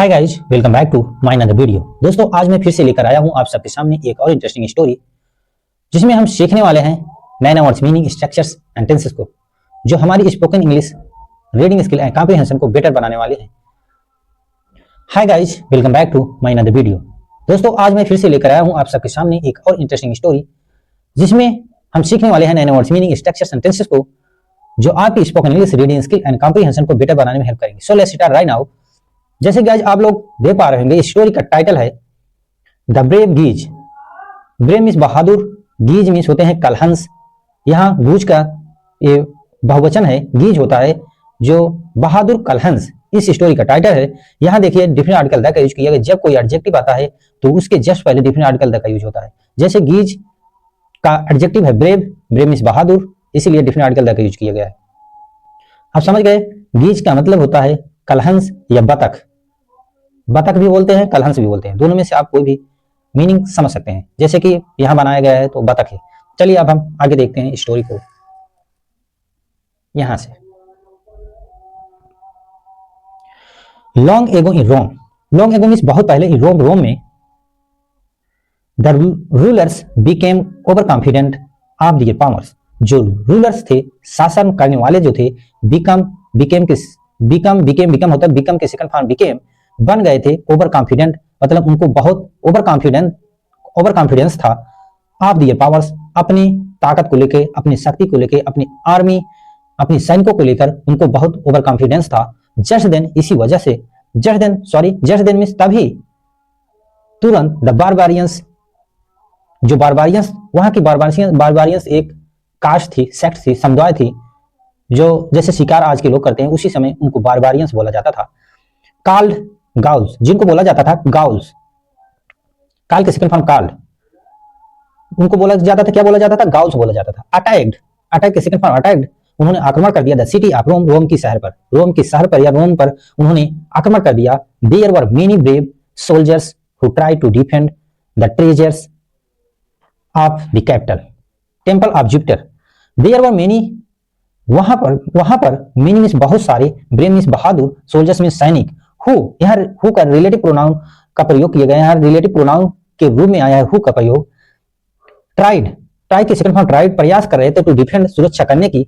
Hi guys, welcome back to my another video. दोस्तों, आज मैं फिर से लेकर आया हूं आप सबके सामने एक और इंटरेस्टिंग स्टोरी, जिसमें हम सीखने वाले हैं नए नए words, meaning, structures and tenses को, जो हमारी spoken English reading skill and comprehension को बेटर बनाने वाले हैं। Hi guys, welcome back to my another video. दोस्तों, आज मैं फिर से लेकर आया हूं आप सबके सामने एक और इंटरेस्टिंग स्टोरी, जिसमें हम सीखने वाले हैं नए नए words, meaning, structures and tenses को, जो आपकी spoken English reading skill and comprehension को बेटर बनाने में हेल्प करेंगे। So let's start right now. जैसे गाइज आप लोग देख पा रहे होंगे, इस स्टोरी का टाइटल है the brave geese. Brave means बहादुर, गीज मीन्स होते हैं कलहंस। यहाँ गूज का ये बहुवचन है, गीज होता है जो बहादुर कलहंस। इस स्टोरी का टाइटल है। यहाँ देखिए डिफरेंट आर्टिकल द का यूज किया गया। जब कोई एडजेक्टिव आता है तो उसके जस्ट पहले डिफरेंट आर्टिकल द का यूज होता है। जैसे गीज का एडजेक्टिव है ब्रेव, ब्रेव मीन्स बहादुर, इसीलिए डिफरेंट आर्टिकल द का यूज किया गया है। आप समझ गए, गीज का मतलब होता है कलहंस या बतख। बतख भी बोलते हैं, कलहंस भी बोलते हैं, दोनों में से आप कोई भी मीनिंग समझ सकते हैं। जैसे कि यहां बनाया गया है तो बतख है। चलिए अब हम आगे देखते हैं स्टोरी को। यहां से लॉन्ग एगो इन रोम, लॉन्ग एगो मीन्स बहुत पहले, इन रोम, रोम में the rulers became over confident of their powers. जो रूलर्स थे, शासन करने वाले जो थे, बिकम होता है बिकम के सेकंड फॉर्म बिकेम, बन गए थे ओवर कॉन्फिडेंट, मतलब उनको बहुत ओवर कॉन्फिडेंस था ऑफ दियर पावर्स, अपनी ताकत को लेकर, अपनी शक्ति को लेकर, अपनी आर्मी, अपनी सैनिकों को लेकर उनको बहुत ओवर कॉन्फिडेंस था। जस्ट देन, इसी वजह से, जस्ट देन मींस तभी, तुरंत द बारबारियंस, जो बारबारियंस, वहां की बारबारियंस एक कास्ट थी, सेक्ट थी, समुदाय थी, जो जैसे शिकार आज के लोग करते हैं, उसी समय उनको बारबारियंस बोला जाता था। कॉल्ड गाउल्स, जिनको बोला जाता था गाउल्स, काल के सेकंड फॉर्म कॉल्ड, उनको बोला जाता था, क्या बोला जाता था? गाउल्स बोला जाता था। अटैक के सेकंड फॉर्म अटैक्ड, उन्होंने आक्रमण कर दिया द सिटी ऑफ रोम, रोम की शहर पर या रोम पर उन्होंने आक्रमण कर दिया। There were many brave soldiers who try to defend the treasures of the capital temple of Jupiter. There were many, वहां पर मेनी मीन्स बहुत सारे, ब्रेव मीन्स बहादुर, सोल्जर्स मीन्स सैनिक, हु, यहाँ हु का रिलेटिव प्रोनाउन का प्रयोग किया गया है। यहाँ रिलेटिव प्रोनाउन के रूप में आया है हु का प्रयोग। ट्राई के सेकंड फॉर्म ट्राइड, प्रयास कर रहे थे, टू डिफेंड, सुरक्षा करने की,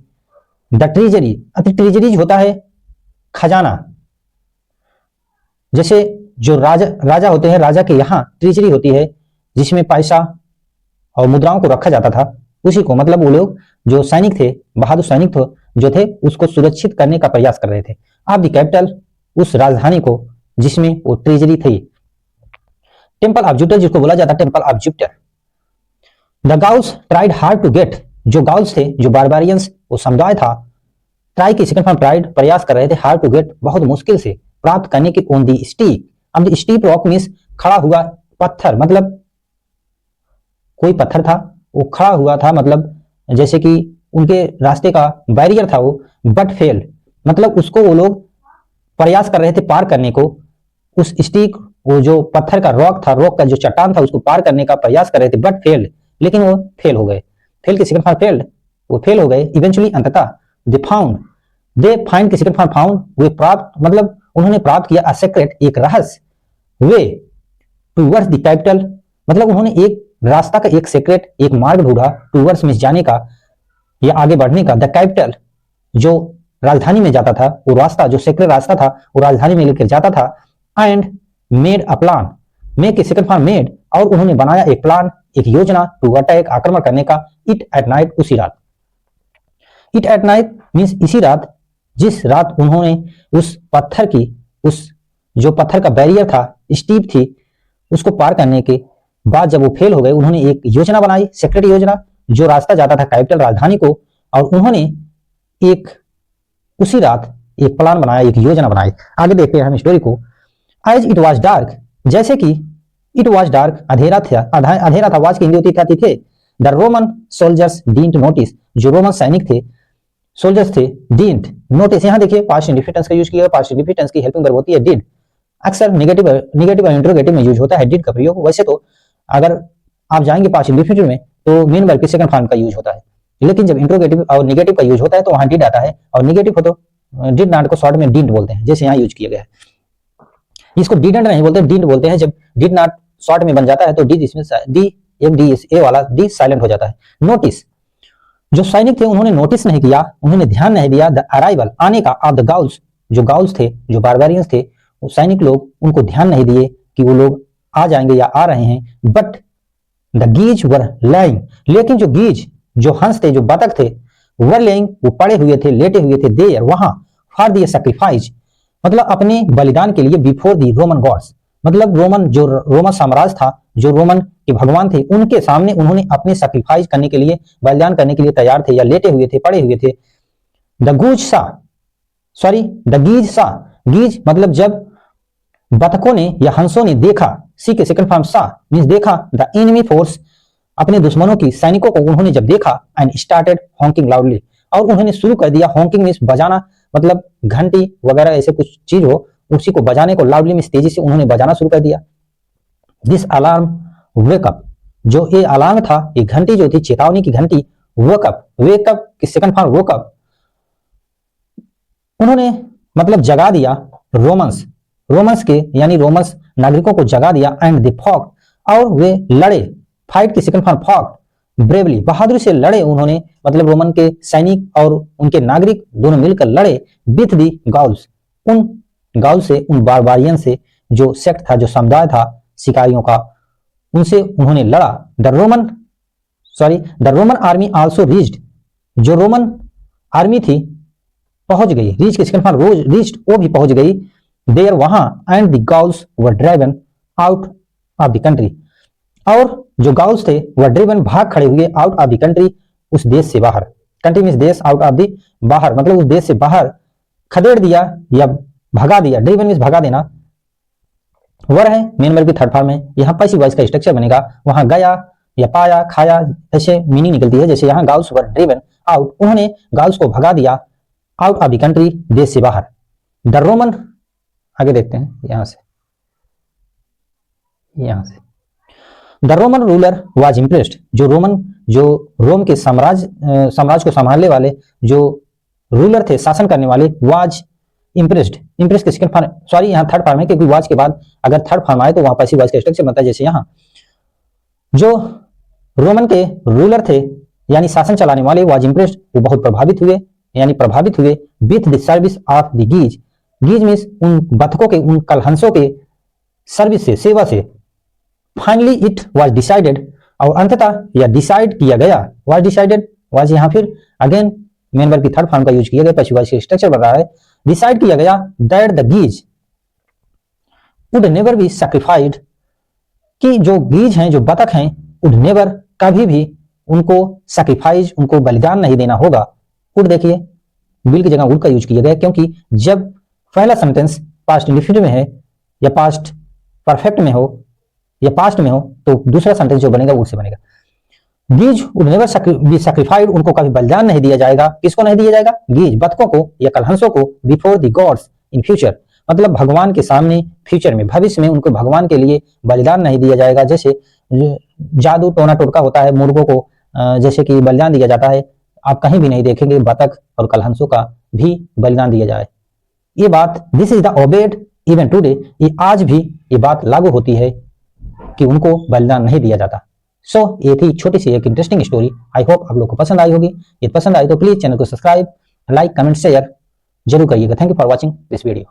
द ट्रेजरी, ट्रेजरीज होता है खजाना। जैसे जो राजा होते हैं, राजा के यहाँ ट्रेजरी होती है जिसमें पैसा और मुद्राओं को रखा जाता था, उसी को, मतलब वो लोग जो सैनिक थे, बहादुर सैनिक थे जो थे, उसको सुरक्षित करने का प्रयास कर रहे थे। ऑफ द कैपिटल, उस राजधानी को जिसमें वो ट्रेजरी थी। टेम्पल ऑफ जुपिटर, जिसको बोला जाता है temple of Jupiter. The Gauls tried hard to get, जो गाउल्स थे, जो बारबारियंस, वो समुदाय था, ट्राई की सेकंड फॉर्म ट्राइड, प्रयास कर रहे थे, हार्ड टू गेट, बहुत मुश्किल से प्राप्त करने की, ऑन दी स्टीप। अब द स्टीप रॉक मींस खड़ा हुआ पत्थर, मतलब कोई पत्थर था वो खड़ा हुआ था, मतलब जैसे कि उनके रास्ते का बैरियर था वो, बट फेल, मतलब उसको वो लोग प्रयास कर रहे थे पार करने को। उस स्टिक, वो जो पत्थर का रॉक था, रॉक का जो चट्टान था, उसको पार करने का प्रयास कर रहे थे, बट फेल्ड, लेकिन वो फेल हो गए। फेल के सेकंड फॉर्म फेल्ड, वो फेल हो गए। इवेंचुअली, अंततः, दे फाइंड के सेकंड फॉर्म फाउंड, वे प्राप्त, मतलब उन्होंने प्राप्त किया, अ सीक्रेट, एक रहस्य, वे टूवर्ड्स द कैपिटल, मतलब उन्होंने एक रास्ता का, एक सीक्रेट, एक मार्ग ढूंढा, टूवर्ड्स में जाने का या आगे बढ़ने का, द कैपिटल, जो राजधानी में जाता था, वो रास्ता, जो सीक्रेट रास्ता था, वो राजधानी में लेकर जाता था। And made a plan, make के सेकंड फॉर्म मेड, और उन्होंने बनाया एक प्लान, एक योजना, टू अटैक, आक्रमण करने का, इट एट नाइट, उसी रात। इट एट नाइट मीन्स इसी रात, जिस रात उन्होंने उस पत्थर की, उस जो पत्थर का बैरियर था, स्टीप थी, उसको पार करने के बाद जब वो फेल हो गए, उन्होंने एक योजना बनाई, सीक्रेट योजना, जो रास्ता जाता था कैपिटल, राजधानी को, और उन्होंने एक उसी रात एक प्लान बनाया, एक योजना बनाई। आगे देखते हैं हम स्टोरी को। एज इट वॉज डार्क, जैसे कि इट वॉज डार्क, अंधेरा था, वाज की हिंदी होती थे। The Roman soldiers didn't notice, जो रोमन सैनिक थे, सोल्जर्स थे, डिडंट नोटिस, यहाँ देखिए पास्ट इंडेफिनिट टेंस का यूज किया है। पास्ट इंडेफिनिट टेंस की हेल्पिंग वर्ब होती है डिड, अक्सर नेगेटिव और इंटरोगेटिव में यूज होता है डिड का प्रयोग। वैसे तो अगर आप जाएंगे पास्ट इंडेफिनिट में तो मेन वर्ब के सेकंड फॉर्म का यूज होता है, लेकिन जब इंट्रोगेटिव और नेगेटिव का यूज होता है तो वहां डिड आता है, और नेगेटिव हो तो डिड नॉट को शॉर्ट में डिडंट बोलते हैं, जैसे यहाँ यूज किया गया है। इसको डिडंट नहीं बोलते, डिड बोलते हैं। जब डिड नॉट शॉर्ट में बन जाता है तो डी इसमें डी, एक डी ए वाला डी साइलेंट हो जाता है। नोटिस, जो सैनिक थे उन्होंने नोटिस नहीं किया, उन्होंने ध्यान नहीं दिया द अराइवल, आने का, ऑफ द गाउल्स, जो गाउल्स थे, जो बारबारियंस थे, वो सैनिक लोग उनको ध्यान नहीं दिए कि वो लोग आ जाएंगे या आ रहे हैं। बट द गीज वर लेइंग, लेकिन जो गीज, जो हंस थे, जो बतख थे, वर लेइंग, वो पड़े हुए थे, लेटे हुए थे, देयर, वहां, फॉर द सैक्रिफाइस, मतलब अपने बलिदान के लिए, बिफोर दी रोमन गॉड्स, मतलब रोमन, जो रोमन साम्राज्य था, जो रोमन के भगवान थे, उनके सामने उन्होंने अपने सैक्रिफाइस करने के लिए, बलिदान करने के लिए तैयार थे, या लेटे हुए थे, पड़े हुए थे। द गूज सा, सॉरी द गीज सा, गीज मतलब जब बतखों ने या हंसों ने देखा, सी के सेकंड फॉर्म सा मींस देखा, द एनिमी फोर्स, अपने दुश्मनों की, सैनिकों को उन्होंने जब देखा, एंड स्टार्टेड हॉकिंग लाउडली, और उन्होंने शुरू कर दिया, हॉकिंग मींस बजाना, मतलब घंटी वगैरह ऐसे कुछ चीज हो, उसी को बजाने को, लाउडली मींस तेजी से उन्होंने बजाना शुरू कर दिया। दिस अलार्म वेकअप, जो ये अलार्म था, ये घंटी जो थी, चेतावनी की घंटी, वेकअप, वेकअप की सेकंड फॉर्म वेकअप, उन्होंने मतलब जगा दिया रोमन्स, रोमन्स के यानी रोमन्स नागरिकों को जगा दिया, एंड दे फॉक्ट, और वे लड़े, फाइट की सेकंड फॉर्म फॉक्ट, ब्रेवली, बहादुरी से लड़े उन्होंने, मतलब रोमन के सैनिक और उनके नागरिक दोनों मिलकर लड़े, विथ दी गाउल्स, उन गाउल से, उन बारबारियन से, जो सेक्ट था, जो समुदाय था शिकारियों का, उनसे उन्होंने लड़ा। The Roman army also reached, जो रोमन आर्मी थी पहुंच गई, रीच के सेकंड फॉर्म रीच्ड, वो भी पहुंच गई, देयर, वहां, and the Gauls were driven out of the country, और जो गाउल्स थे वह ड्रिवन, भाग खड़े हुए, आउट ऑफ द कंट्री, उस देश से बाहर, कंट्री मींस देश, आउट ऑफ द बाहर, मतलब उस देश से बाहर खदेड़ दिया या भगा दिया, ड्रिवन मींस भगा देना। वर है मेन वर्ब की थर्ड फॉर्म में, यहाँ पैसिव वॉइस का स्ट्रक्चर बनेगा, वहां गया या पाया, खाया, ऐसे मीनिंग निकलती है। जैसे यहाँ गाउल्स वर ड्रिवन आउट, उन्होंने गाउल्स को भगा दिया, आउट ऑफ द कंट्री, देश से बाहर। द रोमन, आगे देखते हैं यहां से, the Roman ruler was impressed, जो रोम के साम्राज्य को संभालने वाले जो रूलर थे, शासन करने वाले, वाज इम्प्रेस्ड, इम्प्रेस के सेकंड फॉर्म, सॉरी यहाँ थर्ड फॉर्म है, क्योंकि वाज के बाद अगर थर्ड फॉर्म आए तो वहां पैसिव वॉइस का स्ट्रक्चर बनता है। जैसे यहाँ जो रोमन के रूलर थे यानी शासन चलाने वाले, वाज इम्प्रेस्ड, वो बहुत प्रभावित हुए, यानी प्रभावित हुए, with the service of the geese, geese means उन बतखों के, उन कलहंसों के सर्विस से, सेवा से। फाइनली इट वाज डिसाइडेड, और अंततः यह डिसाइड किया गया, वाज डिसाइडेड, वाज यहाँ फिर अगेन मेन वर्ब की थर्ड फॉर्म का यूज किया गया, पैसिव वॉइस का स्ट्रक्चर बन रहा है। डिसाइड किया गया that the गीज would never be सैक्रिफाइड, कि जो गीज हैं, जो बतख हैं, वुड नेवर, कभी भी उनको सैक्रिफाइस, उनको बलिदान नहीं देना होगा। वुड देखिए विल की जगह वुड का यूज किया गया, क्योंकि जब पहला सेंटेंस पास्ट इंडिफिनिट में है या पास्ट परफेक्ट में हो या पास्ट में हो, तो दूसरा सेंटेंस जो बनेगा उससे बनेगा। गीज वुड नेवर बी सैक्रिफाइड, उनको कभी बलिदान नहीं दिया जाएगा। किसको नहीं दिया जाएगा? गीज, बतखों को या कलहंसों को, before the gods in future, मतलब भगवान के सामने, फ्यूचर में, भविष्य में उनको भगवान के लिए बलिदान नहीं दिया जाएगा। जैसे जादू टोना टोटका होता है, मुर्गों को जैसे कि बलिदान दिया जाता है, आप कहीं भी नहीं देखेंगे बतख और कलहंसों का भी बलिदान दिया जाए। ये बात, this is the obeyed even today, ये आज भी ये बात लागू होती है कि उनको बलिदान नहीं दिया जाता। सो ये थी छोटी सी एक इंटरेस्टिंग स्टोरी। आई होप आप लोग को पसंद आई होगी। ये पसंद आई तो प्लीज चैनल को सब्सक्राइब, लाइक, कमेंट, शेयर जरूर करिएगा। Thank you for watching this video.